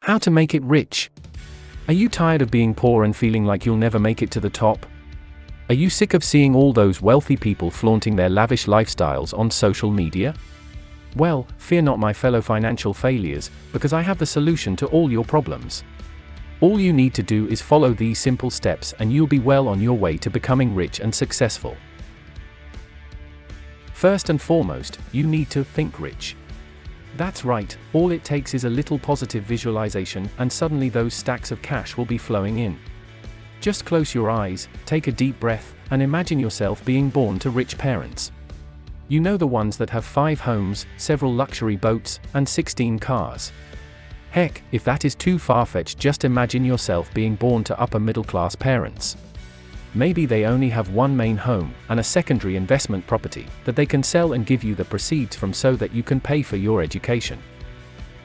How to make it rich. Are you tired of being poor and feeling like you'll never make it to the top? Are you sick of seeing all those wealthy people flaunting their lavish lifestyles on social media? Well, fear not, my fellow financial failures, because I have the solution to all your problems. All you need to do is follow these simple steps and you'll be well on your way to becoming rich and successful. First and foremost, you need to think rich. That's right, all it takes is a little positive visualization and suddenly those stacks of cash will be flowing in. Just close your eyes, take a deep breath, and imagine yourself being born to rich parents. You know, the ones that have 5 homes, several luxury boats, and 16 cars. Heck, if that is too far-fetched, just imagine yourself being born to upper middle-class parents. Maybe they only have one main home, and a secondary investment property, that they can sell and give you the proceeds from so that you can pay for your education.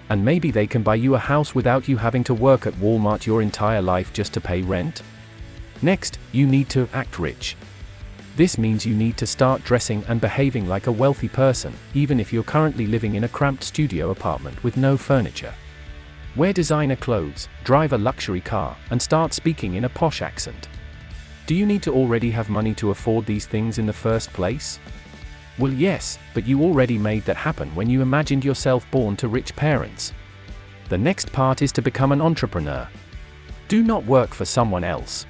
And maybe they can buy you a house without you having to work at Walmart your entire life just to pay rent. Next, you need to act rich. This means you need to start dressing and behaving like a wealthy person, even if you're currently living in a cramped studio apartment with no furniture. Wear designer clothes, drive a luxury car, and start speaking in a posh accent. Do you need to already have money to afford these things in the first place? Well, yes, but you already made that happen when you imagined yourself born to rich parents. The next part is to become an entrepreneur. Do not work for someone else.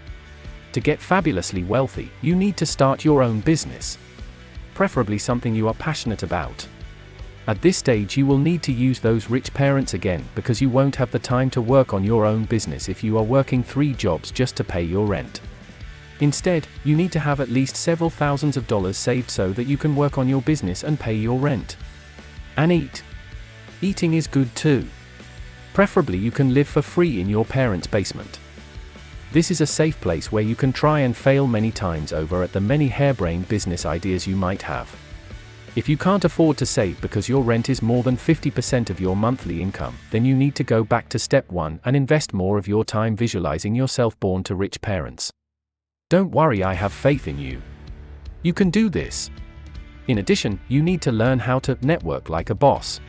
To get fabulously wealthy, you need to start your own business. Preferably something you are passionate about. At this stage, you will need to use those rich parents again, because you won't have the time to work on your own business if you are working 3 jobs just to pay your rent. Instead, you need to have at least several thousands of dollars saved so that you can work on your business and pay your rent. And eat. Eating is good too. Preferably you can live for free in your parents' basement. This is a safe place where you can try and fail many times over at the many harebrained business ideas you might have. If you can't afford to save because your rent is more than 50% of your monthly income, then you need to go back to step 1 and invest more of your time visualizing yourself born to rich parents. Don't worry, I have faith in you. You can do this. In addition, you need to learn how to network like a boss.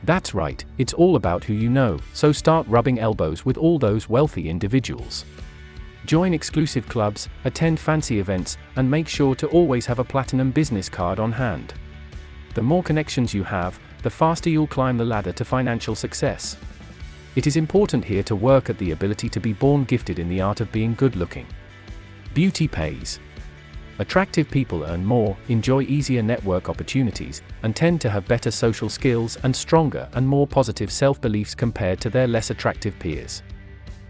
That's right, it's all about who you know, so start rubbing elbows with all those wealthy individuals. Join exclusive clubs, attend fancy events, and make sure to always have a platinum business card on hand. The more connections you have, the faster you'll climb the ladder to financial success. It is important here to work at the ability to be born gifted in the art of being good looking. Beauty pays. Attractive people earn more, enjoy easier network opportunities, and tend to have better social skills and stronger and more positive self-beliefs compared to their less attractive peers.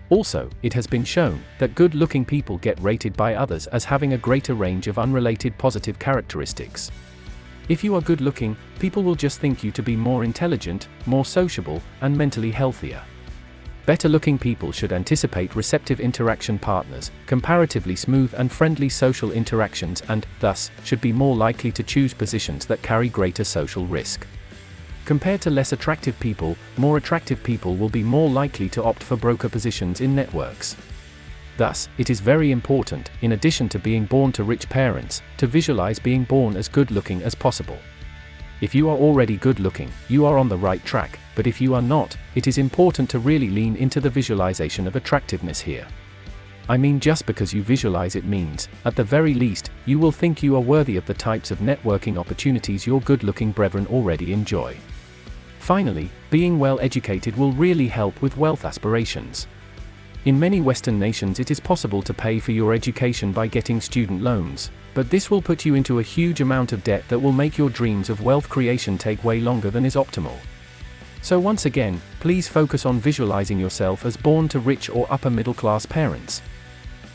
Also, it has been shown that good-looking people get rated by others as having a greater range of unrelated positive characteristics. If you are good-looking, people will just think you to be more intelligent, more sociable, and mentally healthier. Better-looking people should anticipate receptive interaction partners, comparatively smooth and friendly social interactions, and, thus, should be more likely to choose positions that carry greater social risk. Compared to less attractive people, more attractive people will be more likely to opt for broker positions in networks. Thus, it is very important, in addition to being born to rich parents, to visualize being born as good-looking as possible. If you are already good-looking, you are on the right track, but if you are not, it is important to really lean into the visualization of attractiveness here. I mean, just because you visualize it means, at the very least, you will think you are worthy of the types of networking opportunities your good-looking brethren already enjoy. Finally, being well-educated will really help with wealth aspirations. In many Western nations, it is possible to pay for your education by getting student loans, but this will put you into a huge amount of debt that will make your dreams of wealth creation take way longer than is optimal. So once again, please focus on visualizing yourself as born to rich or upper middle-class parents.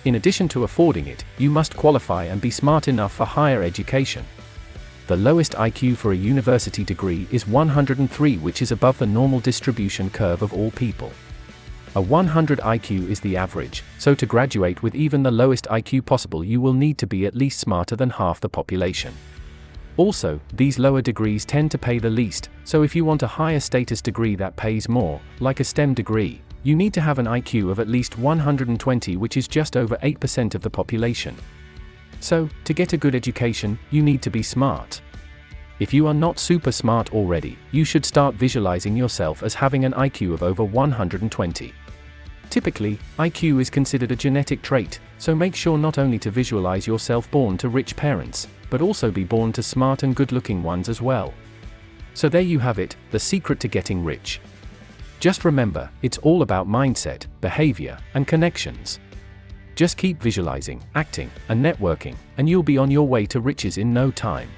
In addition to affording it, you must qualify and be smart enough for higher education. The lowest IQ for a university degree is 103, which is above the normal distribution curve of all people. A 100 IQ is the average, so to graduate with even the lowest IQ possible, you will need to be at least smarter than half the population. Also, these lower degrees tend to pay the least, so if you want a higher status degree that pays more, like a STEM degree, you need to have an IQ of at least 120, which is just over 8% of the population. So, to get a good education, you need to be smart. If you are not super smart already, you should start visualizing yourself as having an IQ of over 120. Typically, IQ is considered a genetic trait, so make sure not only to visualize yourself born to rich parents, but also be born to smart and good-looking ones as well. So there you have it, the secret to getting rich. Just remember, it's all about mindset, behavior, and connections. Just keep visualizing, acting, and networking, and you'll be on your way to riches in no time.